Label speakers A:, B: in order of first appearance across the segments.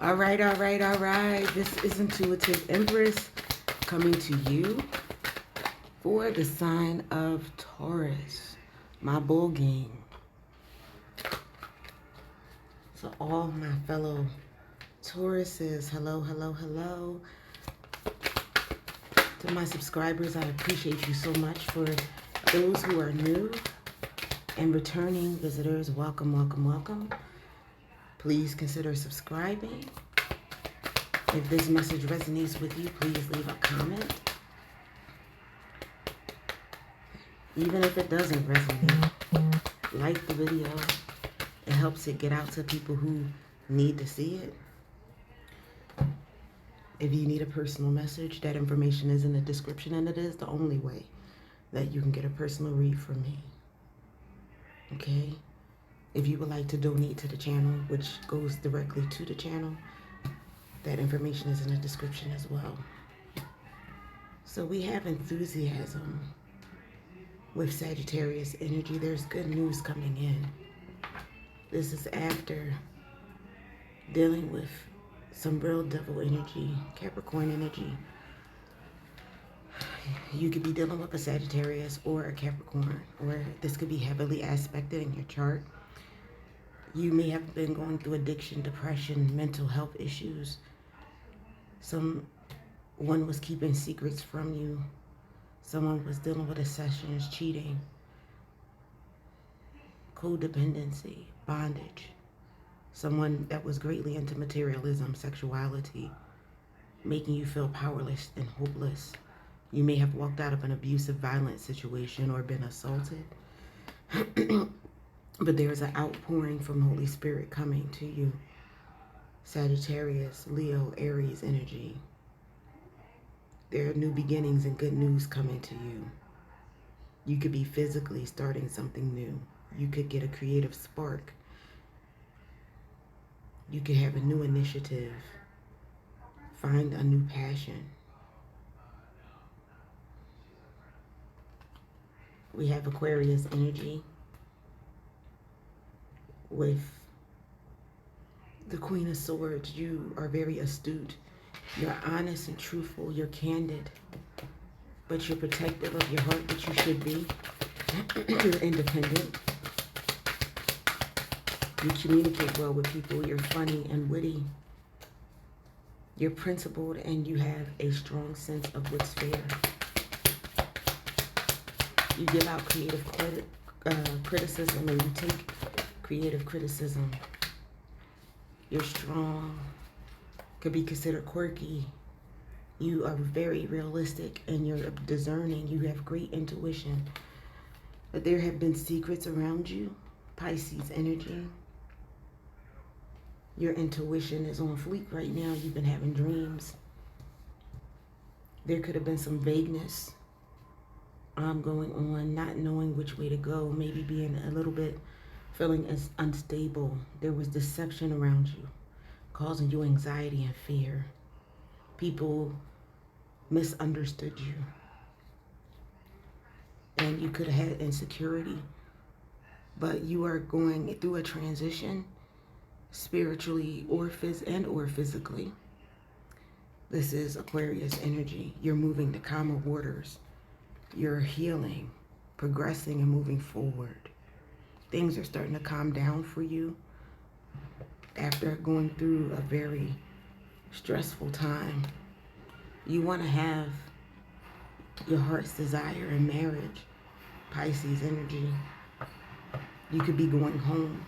A: All right. This is Intuitive Empress coming to you for the sign of Taurus, my bull gang. So all my fellow Tauruses, hello. To my subscribers, I appreciate you so much. For those who are new and returning visitors, welcome. Please consider subscribing. If this message resonates with you, please leave a comment. Even if it doesn't resonate, like the video. It helps it get out to people who need to see it. If you need a personal message, that information is in the description, and it is the only way that you can get a personal read from me. Okay? If you would like to donate to the channel, which goes directly to the channel, that information is in the description as well. So we have enthusiasm with Saggitarius energy. There's good news coming in. This is after dealing with some real devil energy, Capricorn energy. You could be dealing with a Sagittarius or a Capricorn, or this could be heavily aspected in your chart. You may have been going through addiction, depression, mental health issues. Someone was keeping secrets from you. Someone was dealing with obsessions, cheating, codependency, bondage. Someone that was greatly into materialism, sexuality, making you feel powerless and hopeless. You may have walked out of an abusive, violent situation or been assaulted. But there is an outpouring from the Holy Spirit coming to you. Sagittarius, Leo, Aries energy. There are new beginnings and good news coming to you. You could be physically starting something new. You could get a creative spark. You could have a new initiative. Find a new passion. We have Aquarius energy with the Queen of Swords. You are very astute. You're honest and truthful. You're candid. But you're protective of your heart, which you should be. You're independent. You communicate well with people. You're funny and witty. You're principled, and you have a strong sense of what's fair. You give out creative criticism, and you take creative criticism. You're strong. Could be considered quirky. You are very realistic, and you're discerning. You have great intuition. But there have been secrets around you. Pisces energy. Your intuition is on fleek right now. You've been having dreams. There could have been some vagueness going on, not knowing which way to go, maybe being a little bit feeling as unstable. There was deception around you, causing you anxiety and fear. People misunderstood you. And you could have had insecurity. But you are going through a transition, spiritually or physically. This is Aquarius energy. You're moving to calmer waters. You're healing, progressing, and moving forward. Things are starting to calm down for you after going through a very stressful time. You want to have your heart's desire in marriage. Pisces energy. You could be going home.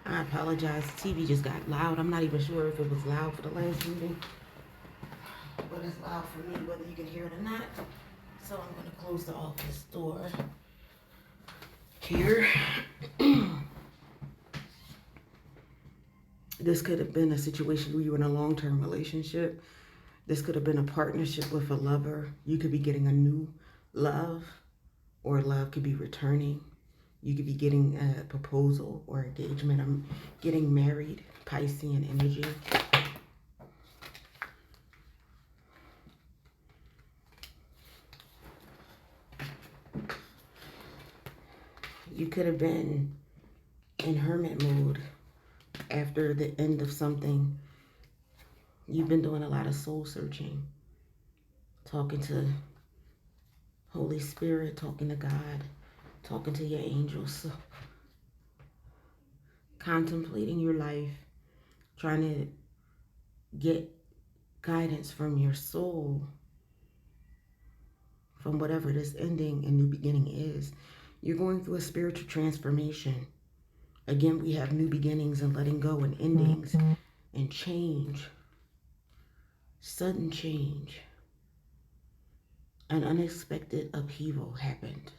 A: I apologize. The TV just got loud. I'm not even sure if it was loud for the last reading, but it's loud for me, whether you can hear it or not. So I'm going to close the office door here. This could have been a situation where you were in a long-term relationship. This could have been a partnership with a lover. You could be getting a new love, or love could be returning. You could be getting a proposal or engagement. I'm getting married, Piscean energy. You could have been in hermit mode After the end of something, you've been doing a lot of soul searching, talking to Holy Spirit, talking to God, talking to your angels, so contemplating your life, trying to get guidance from your soul, from whatever this ending and new beginning is. You're going through a spiritual transformation. Again, we have new beginnings and letting go and endings and change. Sudden change. An unexpected upheaval happened.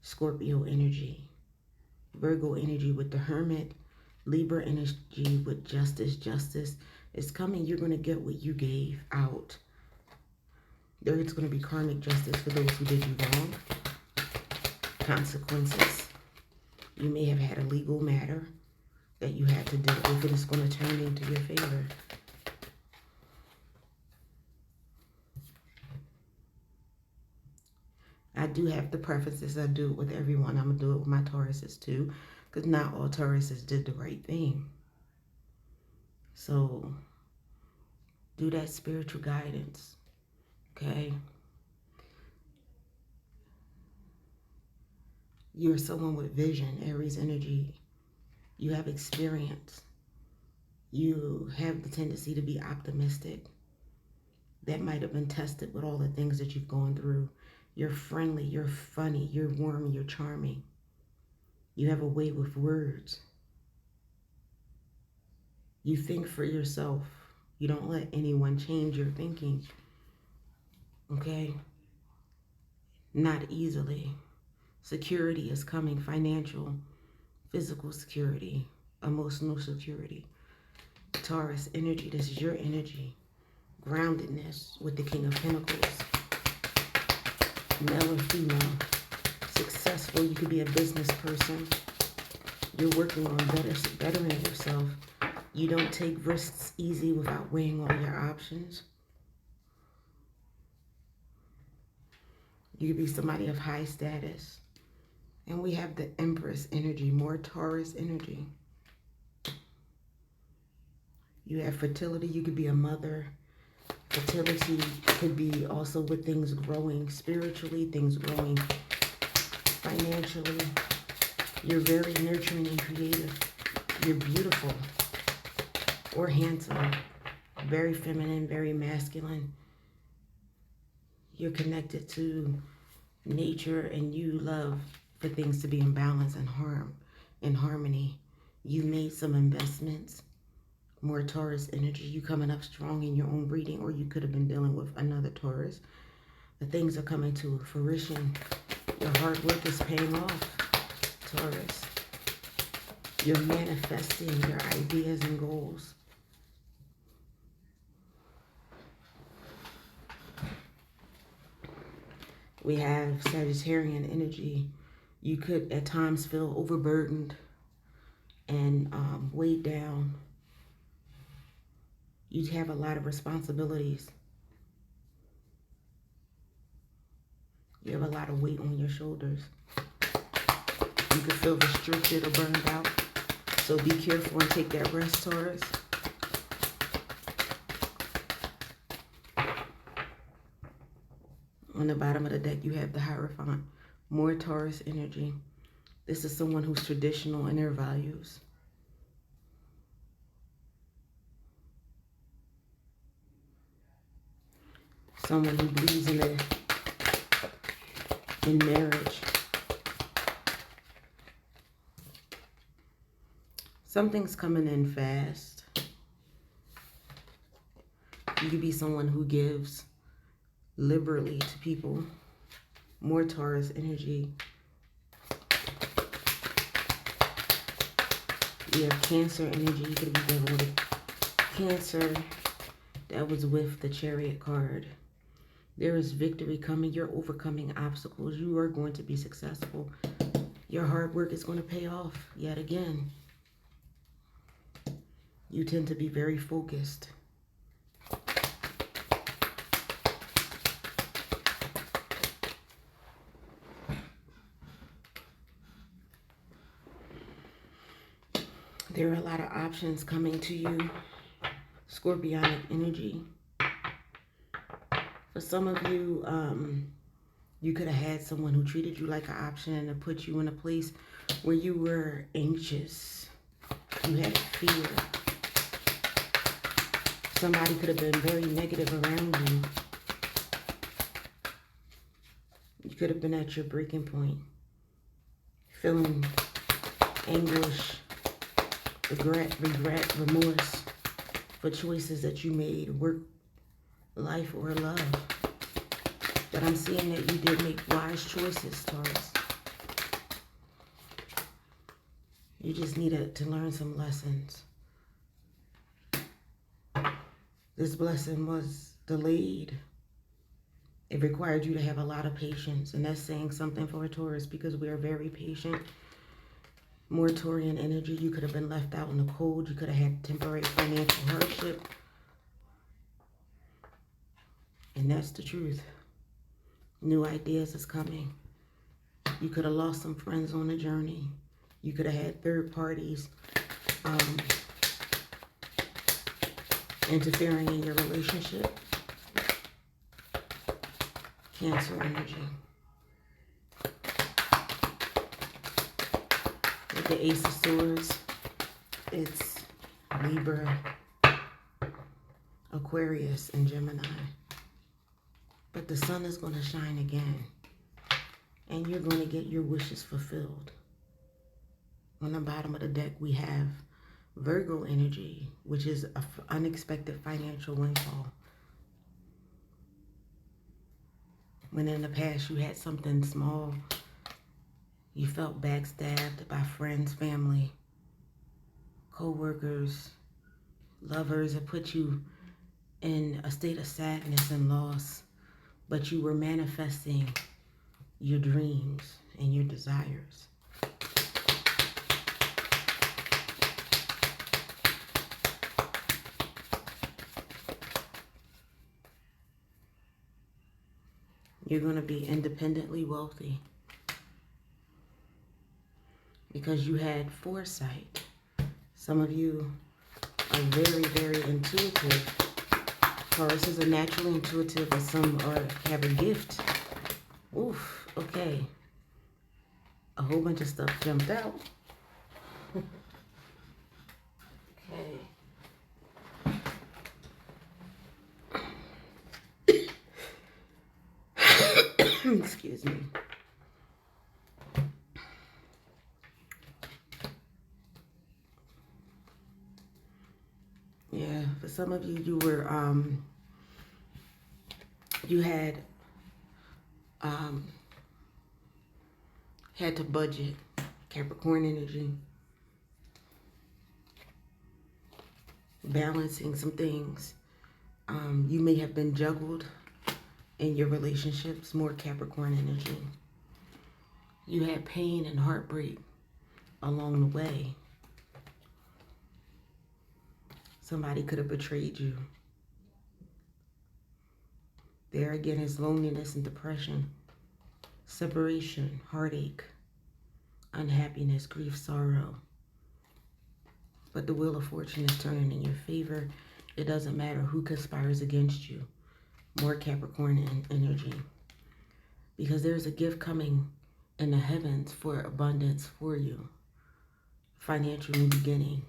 A: Scorpio energy. Virgo energy with the Hermit. Libra energy with justice. Justice is coming. You're going to get what you gave out. There's going to be karmic justice for those who did you wrong. Consequences. You may have had a legal matter that you had to deal with, and it's going to turn into your favor. I do have to preface this. I do it with everyone. I'm going to do it with my Tauruses too, because not all Tauruses did the right thing. So do that spiritual guidance, okay? You're someone with vision, Aries energy. You have experience. You have the tendency to be optimistic. That might have been tested with all the things that you've gone through. You're friendly, you're funny, you're warm, you're charming. You have a way with words. You think for yourself. You don't let anyone change your thinking. Okay? Not easily. Security is coming, financial, physical security, emotional security. Taurus energy, this is your energy. Groundedness with the King of Pentacles. Male or female. Successful, you could be a business person. You're working on bettering yourself. You don't take risks easy without weighing all your options. You could be somebody of high status. And we have the Empress energy, more Taurus energy. You have fertility. You could be a mother. Fertility could be also with things growing spiritually, things growing financially. You're very nurturing and creative. You're beautiful or handsome. Very feminine, very masculine. You're connected to nature and you love for things to be in balance and harmony. You made some investments. More Taurus energy. You coming up strong in your own breeding, or you could have been dealing with another Taurus. The things are coming to fruition. Your hard work is paying off, Taurus. You're manifesting your ideas and goals. We have Sagittarian energy. You could at times feel overburdened and weighed down. You have a lot of responsibilities. You have a lot of weight on your shoulders. You could feel restricted or burned out. So be careful and take that rest, Taurus. On the bottom of the deck, you have the Hierophant. More Taurus energy. This is someone who's traditional in their values. Someone who believes in marriage. Something's coming in fast. You could be someone who gives liberally to people. More Taurus energy. We have Cancer energy. You could be dealing with Cancer. That was with the Chariot card. There is victory coming. You're overcoming obstacles. You are going to be successful. Your hard work is going to pay off yet again. You tend to be very focused. There are a lot of options coming to you. Scorpionic energy. For some of you, you could have had someone who treated you like an option and to put you in a place where you were anxious. You had fear. Somebody could have been very negative around you. You could have been at your breaking point, feeling anguish, regret, remorse for choices that you made, work, life, or love. But I'm seeing that you did make wise choices, Taurus. You just needed to learn some lessons. This blessing was delayed. It required you to have a lot of patience, and that's saying something for a Taurus because we are very patient. More Taurian energy. You could have been left out in the cold. You could have had temporary financial hardship. And that's the truth. New ideas is coming. You could have lost some friends on the journey. You could have had third parties interfering in your relationship. Cancer energy. With the Ace of Swords, it's Libra, Aquarius, and Gemini. But the sun is going to shine again. And you're going to get your wishes fulfilled. On the bottom of the deck, we have Virgo energy, which is an unexpected financial windfall. When in the past you had something small, you felt backstabbed by friends, family, co-workers, lovers, it put you in a state of sadness and loss, but you were manifesting your dreams and your desires. You're going to be independently wealthy because you had foresight. Some of you are very, very intuitive. Taurus is a naturally intuitive, but some have a gift. Oof, okay. A whole bunch of stuff jumped out. Okay. Excuse me. Yeah, for some of you, you were, you had to budget. Capricorn energy. Balancing some things. You may have been juggled in your relationships, more Capricorn energy. You had pain and heartbreak along the way. Somebody could have betrayed you. There again is loneliness and depression, separation, heartache, unhappiness, grief, sorrow. But the wheel of fortune is turning in your favor. It doesn't matter who conspires against you. More Capricorn energy. Because there's a gift coming in the heavens for abundance for you. Financial new beginning.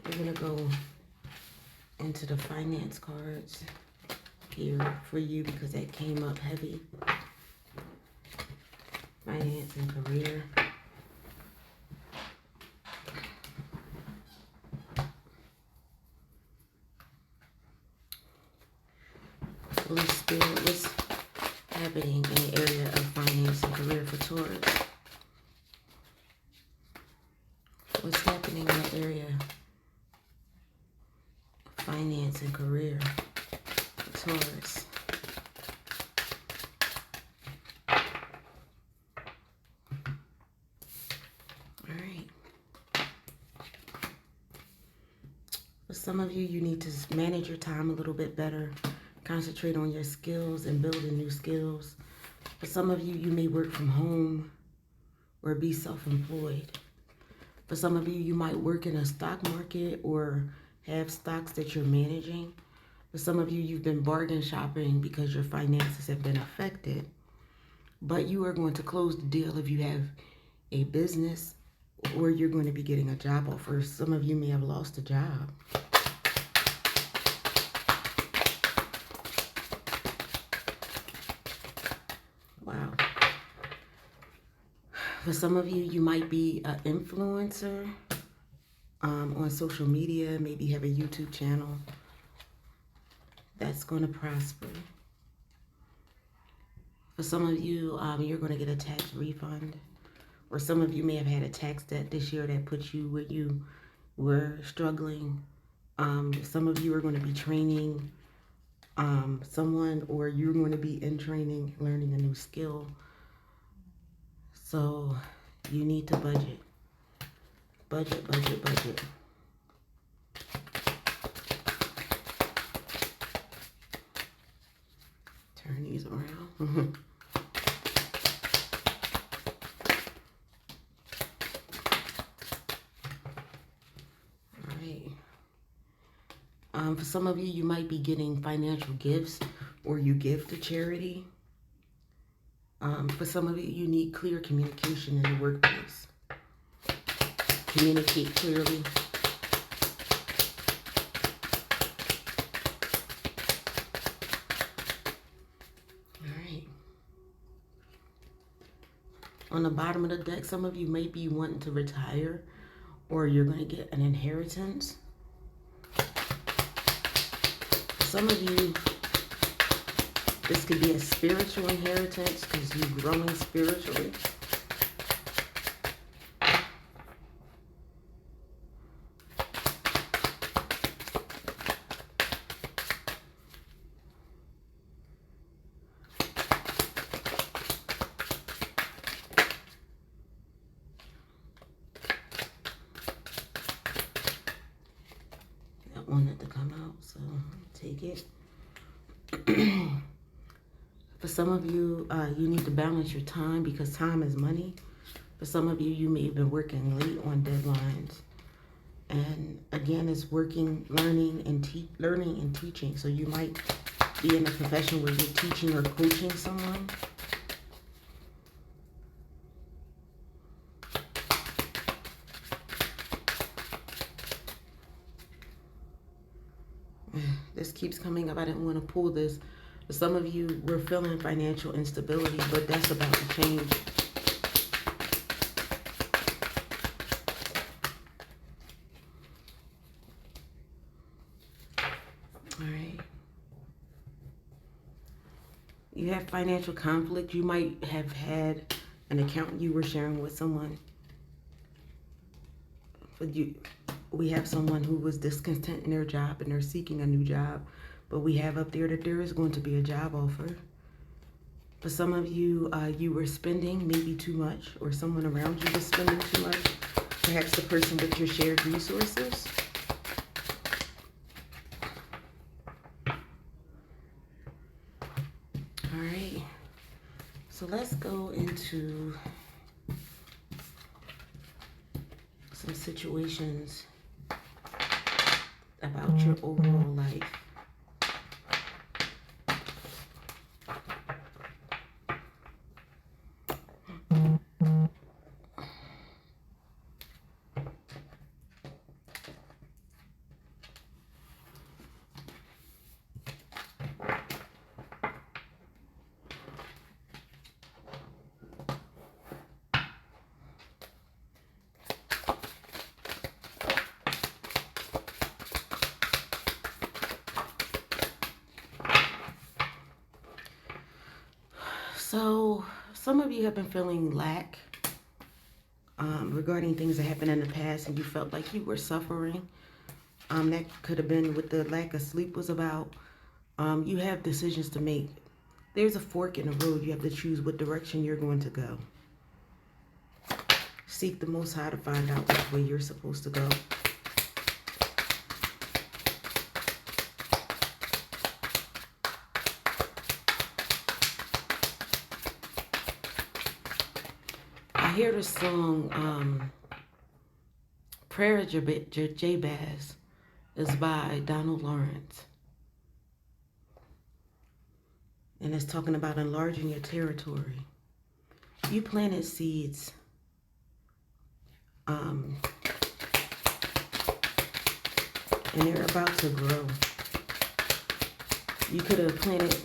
A: We're going to go into the finance cards here for you because that came up heavy. Finance and career. Holy Spirit, what's happening in the area of finance and career for Taurus? What's happening in the area of finance and career for Taurus? All right. For some of you, you need to manage your time a little bit better. Concentrate on your skills and building new skills. For some of you, you may work from home or be self-employed. For some of you, you might work in a stock market or have stocks that you're managing. For some of you, you've been bargain shopping because your finances have been affected. But you are going to close the deal if you have a business, or you're going to be getting a job offer. Some of you may have lost a job. Wow. For some of you, you might be an influencer on social media, maybe have a YouTube channel that's going to prosper. For some of you, you're going to get a tax refund. Or some of you may have had a tax debt this year that put you where you were struggling. Some of you are going to be training someone, or you're going to be in training, learning a new skill. So you need to budget. Budget, budget, budget. Turn these around. For some of you, you might be getting financial gifts, or you give to charity. For some of you, you need clear communication in the workplace. Communicate clearly. All right. On the bottom of the deck, some of you may be wanting to retire, or you're going to get an inheritance. Some of you, this could be a spiritual inheritance because you're growing spiritually. That wanted to come out, so take it. For some of you, you need to balance your time because time is money. For some of you, you may have been working late on deadlines. And again, it's working, learning and teaching. So you might be in a profession where you're teaching or coaching someone. This keeps coming up. I didn't want to pull this. For some of you, we're feeling financial instability, but that's about to change. All right. You have financial conflict. You might have had an account you were sharing with someone. But we have someone who was discontent in their job and they're seeking a new job. But we have up there that there is going to be a job offer. For some of you, you were spending maybe too much, or someone around you was spending too much. Perhaps the person with your shared resources. All right. So let's go into some situations about your overall life. So some of you have been feeling lack regarding things that happened in the past, and you felt like you were suffering. That could have been what the lack of sleep was about. You have decisions to make. There's a fork in the road. You have to choose what direction you're going to go. Seek the Most High to find out which way you're supposed to go. hear the song Prayer of Jabez is by Donald Lawrence. And it's talking about enlarging your territory. You planted seeds. And they're about to grow. You could have planted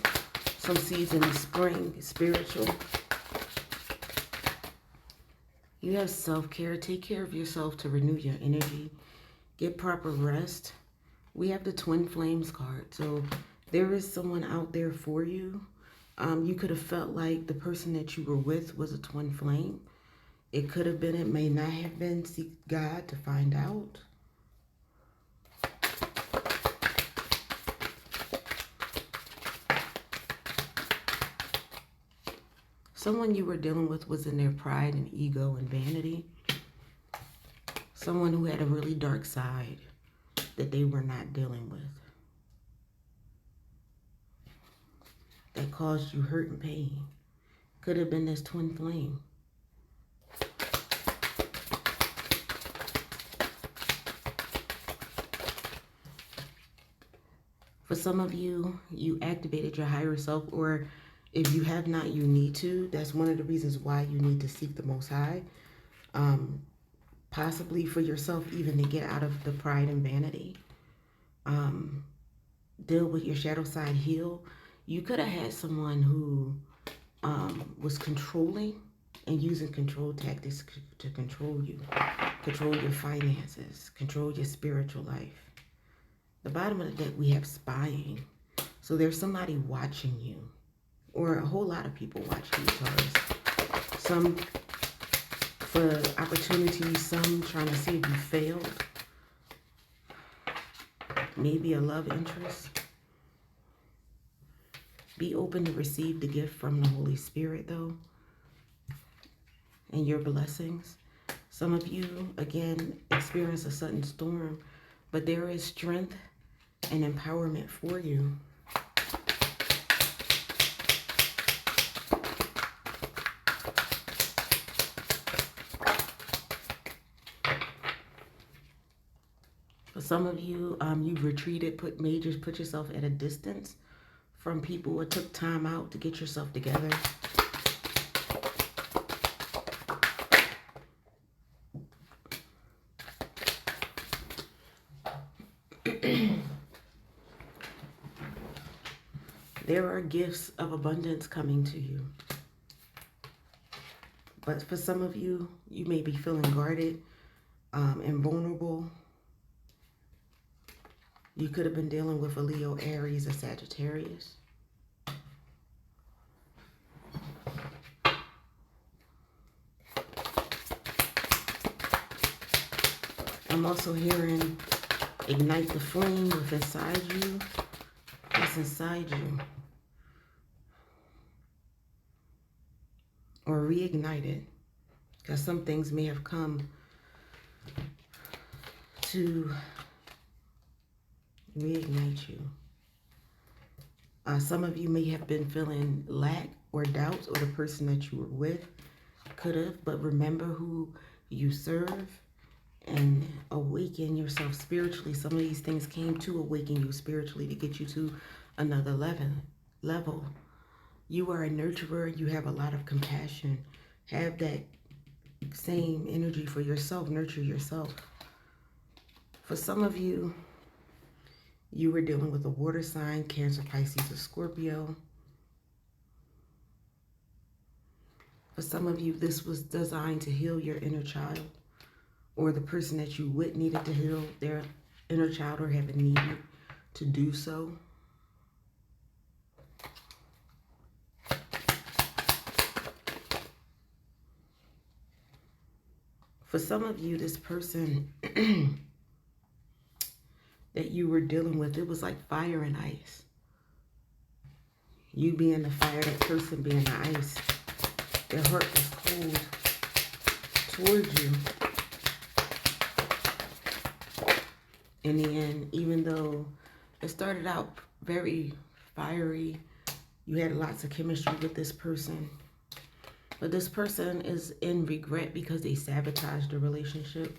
A: some seeds in the spring, spiritual. You have self-care. Take care of yourself to renew your energy. Get proper rest. We have the Twin Flames card. So there is someone out there for you. You could have felt like the person that you were with was a twin flame. It could have been, it may not have been. Seek God to find out. Someone you were dealing with was in their pride and ego and vanity. Someone who had a really dark side that they were not dealing with. That caused you hurt and pain. Could have been this twin flame. For some of you, you activated your higher self, or if you have not, you need to. That's one of the reasons why you need to seek the Most High. Possibly for yourself, even to get out of the pride and vanity. Deal with your shadow side, heal. You could have had someone who was controlling and using control tactics to control you. Control your finances. Control your spiritual life. The bottom of the deck, we have spying. So there's somebody watching you. Or a whole lot of people watching you, Taurus. Some for opportunities, some trying to see if you failed. Maybe a love interest. Be open to receive the gift from the Holy Spirit, though, and your blessings. Some of you, again, experience a sudden storm, but there is strength and empowerment for you. For some of you, you've retreated, put yourself at a distance from people, or took time out to get yourself together. There are gifts of abundance coming to you. But for some of you, you may be feeling guarded and vulnerable. You could have been dealing with a Leo, Aries, or Sagittarius. I'm also hearing ignite the flame within inside you. What's inside you? Or reignite it. Because some things may have come to reignite you. Some of you may have been feeling lack or doubts, or the person that you were with could have, but remember who you serve and awaken yourself spiritually. Some of these things came to awaken you spiritually, to get you to another level. You are a nurturer. You have a lot of compassion. Have that same energy for yourself. Nurture yourself. For some of you, you were dealing with a water sign, Cancer, Pisces, or Scorpio. For some of you, this was designed to heal your inner child, or the person that you with needed to heal their inner child, or have a need to do so. For some of you, this person that you were dealing with, it was like fire and ice. You being the fire, that person being the ice. Their heart was cold towards you. In the end, even though it started out very fiery, you had lots of chemistry with this person, But this person is in regret because they sabotaged the relationship,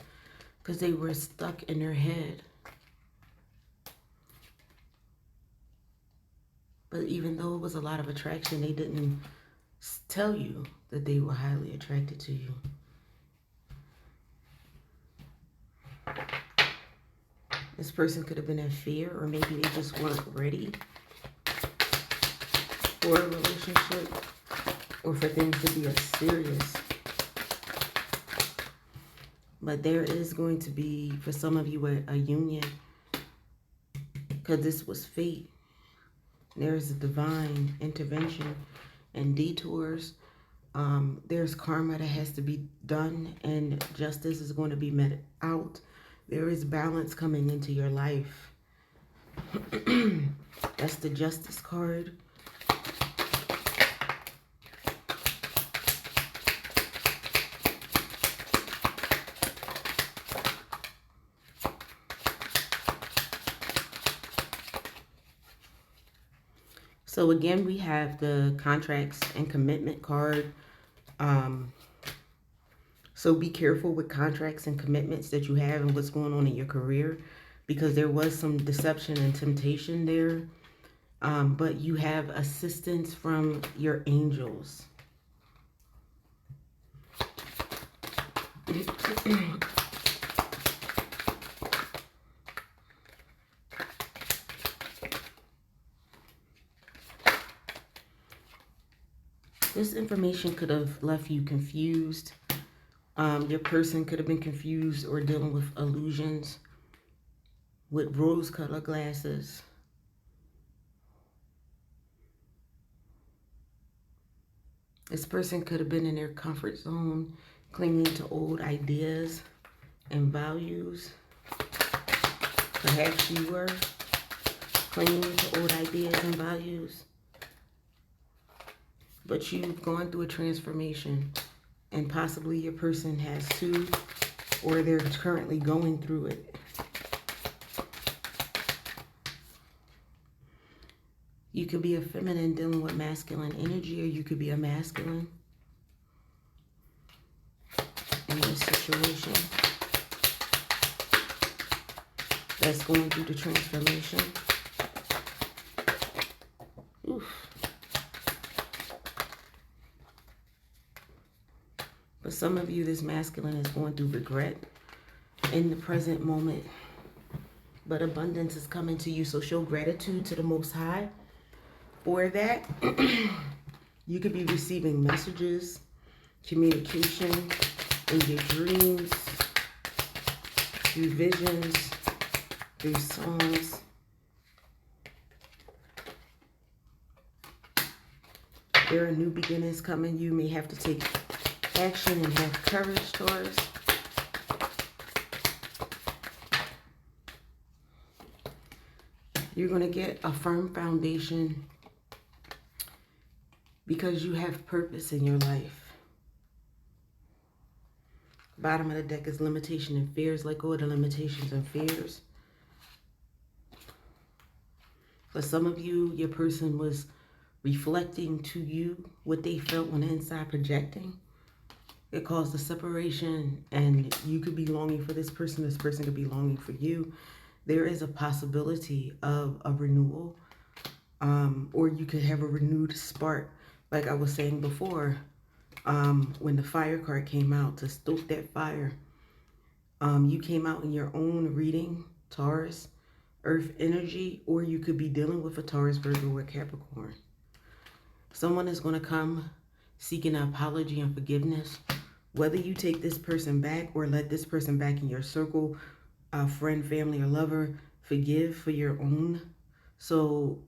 A: because they were stuck in their head. But even though it was a lot of attraction, they didn't tell you that they were highly attracted to you. This person could have been in fear, or maybe they just weren't ready for a relationship, or for things to be as serious. But there is going to be, for some of you, a union, because this was fate. There's a divine intervention and detours. There's karma that has to be done, and justice is going to be met out. There is balance coming into your life. That's the Justice card. So again, we have the contracts and commitment card. So be careful with contracts and commitments that you have and what's going on in your career, because there was some deception and temptation there. But you have assistance from your angels. This information could have left you confused. Your person could have been confused or dealing with illusions with rose-colored glasses. This person could have been in their comfort zone, clinging to old ideas and values. Perhaps you were clinging to old ideas and values. But you've gone through a transformation, and possibly your person has too, or they're currently going through it. You could be a feminine dealing with masculine energy, or you could be a masculine in this situation that's going through the transformation. Oof. For some of you, this masculine is going through regret in the present moment. But abundance is coming to you, so show gratitude to the Most High for that. You could be receiving messages, communication in your dreams, through visions, through songs. There are new beginnings coming. You may have to take action and have courage, Taurus. You're going to get a firm foundation because you have purpose in your life. Bottom of the deck is limitation and fears. Let go of the limitations and fears. For some of you, your person was reflecting to you what they felt on the inside, projecting. It caused a separation, and you could be longing for this person could be longing for you. There is a possibility of a renewal, or you could have a renewed spark. Like I was saying before, when the fire card came out to stoke that fire, you came out in your own reading, Taurus, Earth energy, or you could be dealing with a Taurus, Virgo, or Capricorn. Someone is going to come seeking an apology and forgiveness. Whether you take this person back or let this person back in your circle, friend, family, or lover, forgive for your own. So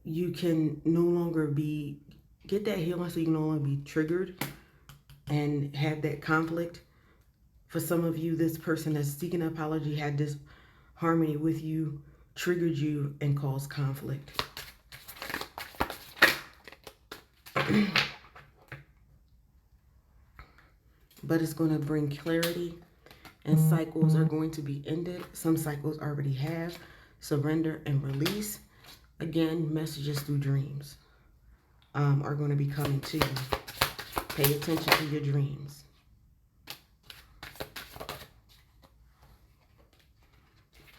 A: you can no longer get that healing, so you can no longer be triggered and have that conflict. For some of you, this person that's seeking an apology had this harmony with you, triggered you, and caused conflict. But it's going to bring clarity, and cycles are going to be ended. Some cycles already have. Surrender and release. Again, messages through dreams. are going to be coming to you. Pay attention to your dreams.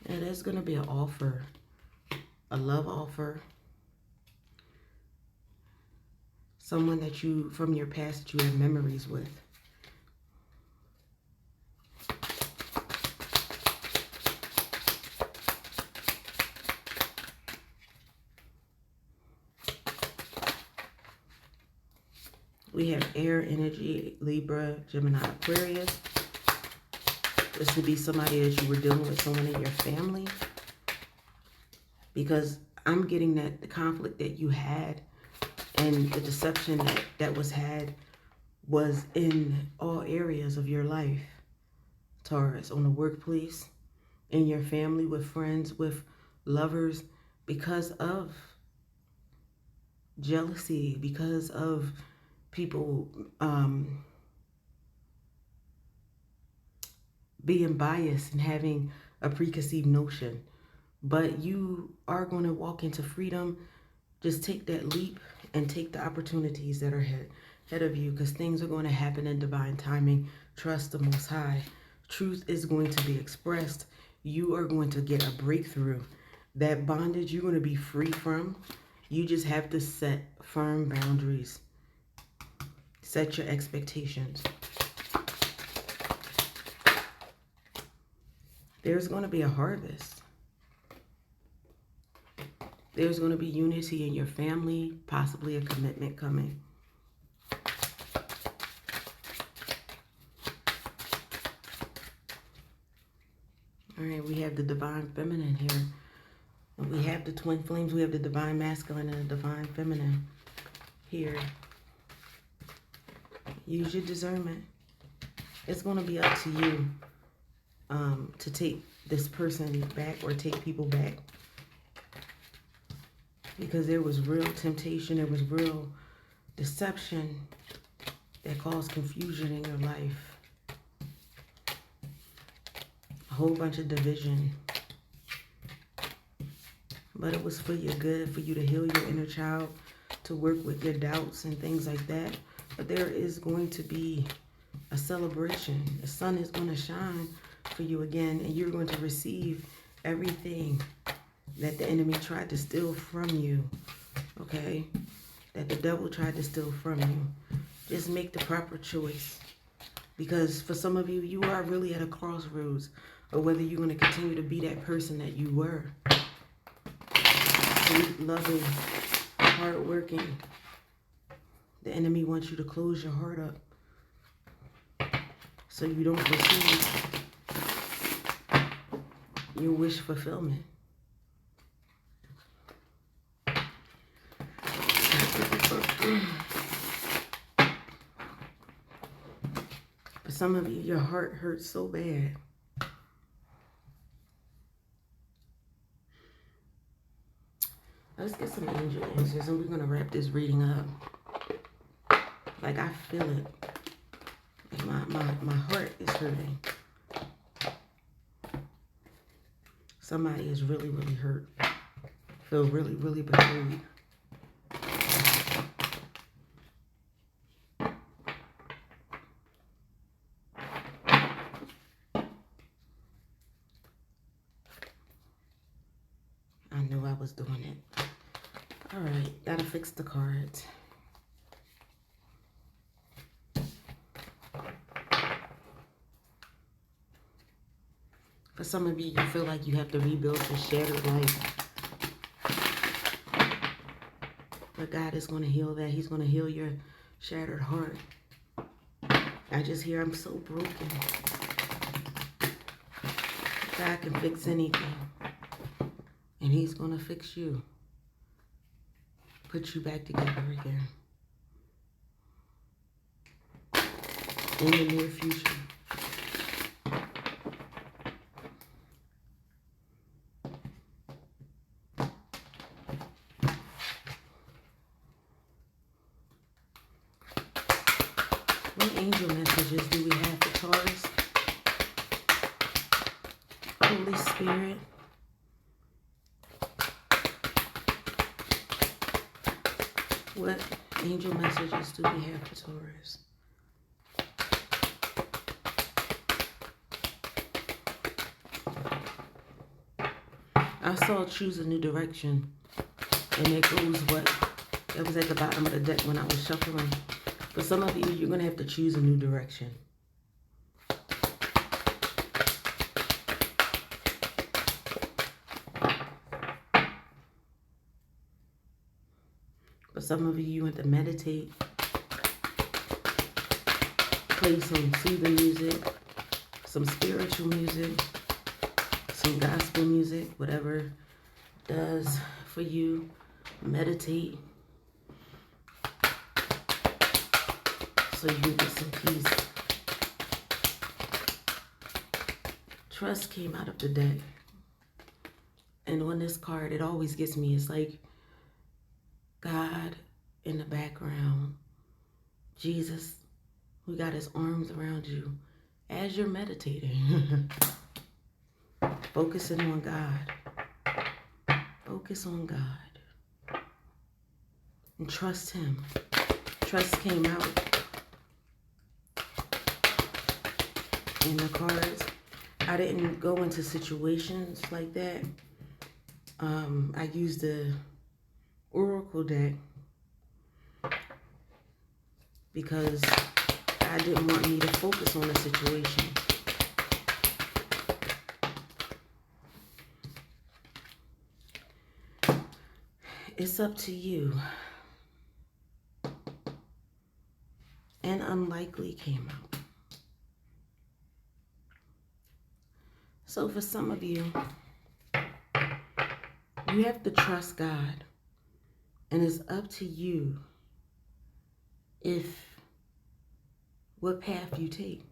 A: And there's going to be an offer, a love offer. Someone that you, from your past, that you have memories with. We have air energy, Libra, Gemini, Aquarius. This could be somebody that you were dealing with, someone in your family. Because I'm getting that the conflict that you had and the deception that was had was in all areas of your life, Taurus. On the workplace, in your family, with friends, with lovers, because of jealousy, because of people being biased and having a preconceived notion. But you are going to walk into freedom. Just take that leap and take the opportunities that are ahead of you, because things are going to happen in divine timing. Trust the Most High. Truth is going to be expressed. You are going to get a breakthrough. That bondage you're going to be free from. You just have to set firm boundaries. Set your expectations. There's going to be a harvest. There's going to be unity in your family, possibly a commitment coming. All right, we have the divine feminine here. And we have the twin flames. We have the divine masculine and the divine feminine here. Use your discernment. It's going to be up to you to take this person back or take people back. Because there was real temptation, there was real deception that caused confusion in your life. A whole bunch of division. But it was for your good, for you to heal your inner child, to work with your doubts and things like that. But there is going to be a celebration. The sun is going to shine for you again, and you're going to receive everything that the enemy tried to steal from you, okay? That the devil tried to steal from you. Just make the proper choice. Because for some of you, you are really at a crossroads of whether you're going to continue to be that person that you were. Sweet, loving, hardworking. The enemy wants you to close your heart up so you don't receive your wish fulfillment. For some of you, your heart hurts so bad. Let's get some angel answers and we're going to wrap this reading up. Like, I feel it. Like my heart is hurting. Somebody is really, really hurt. Feel really, really betrayed. I knew I was doing it. All right, gotta fix the cards. For some of you, you feel like you have to rebuild your shattered life. But God is going to heal that. He's going to heal your shattered heart. I just hear, I'm so broken. God can fix anything. And He's going to fix you. Put you back together again. In the near future. What angel messages do we have for Taurus? Holy Spirit. What Angel messages do we have for Taurus? I saw choose a new direction. And it goes what? It was at the bottom of the deck when I was shuffling. For some of you, you're going to have to choose a new direction. For some of you, you want to meditate, play some soothing music, some spiritual music, some gospel music, whatever does for you. Meditate so you can get some peace. Trust came out of the deck. And on this card, it always gets me. It's like God in the background. Jesus, who got his arms around you as you're meditating. Focusing on God. Focus on God. And trust him. Trust came out in the cards. I didn't go into situations like that. I used the Oracle deck because I didn't want me to focus on the situation. It's up to you. And unlikely came out. So for some of you, you have to trust God. And it's up to you what path you take.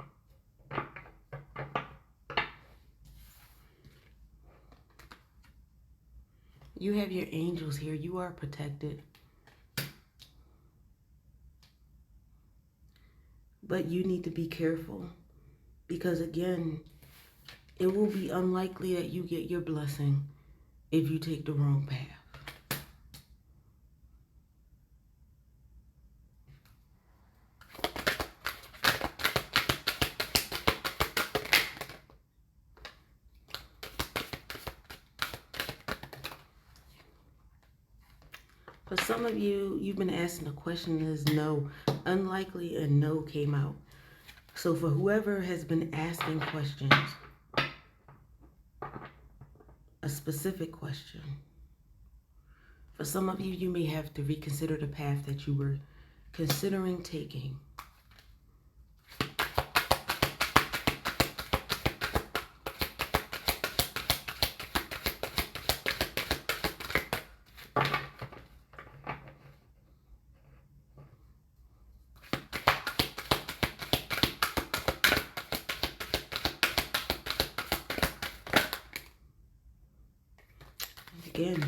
A: You have your angels here. You are protected. But you need to be careful because, again, it will be unlikely that you get your blessing if you take the wrong path. For some of you, you've been asking the question is no. Unlikely and no came out. So for whoever has been asking questions, a specific question. For some of you, you may have to reconsider the path that you were considering taking. Again,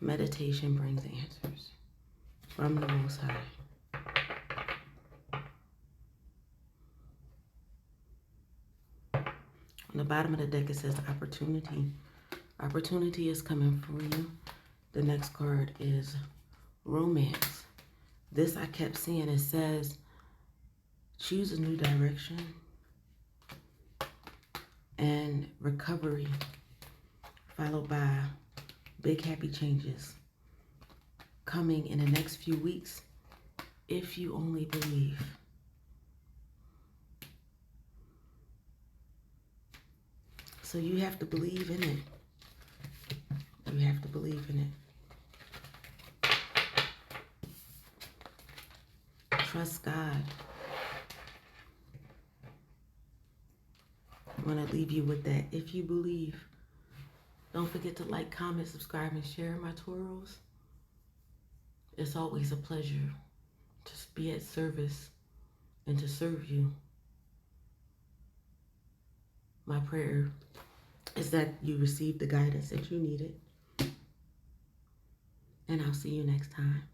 A: meditation brings answers from the Most High. On the bottom of the deck, it says opportunity. Opportunity is coming for you. The next card is romance. This I kept seeing. It says choose a new direction and recovery, followed by big happy changes coming in the next few weeks if you only believe. So you have to believe in it. You have to believe in it. Trust God. I want to leave you with that. If you believe. Don't forget to like, comment, subscribe, and share my Tauros. It's always a pleasure to be at service and to serve you. My prayer is that you receive the guidance that you needed. And I'll see you next time.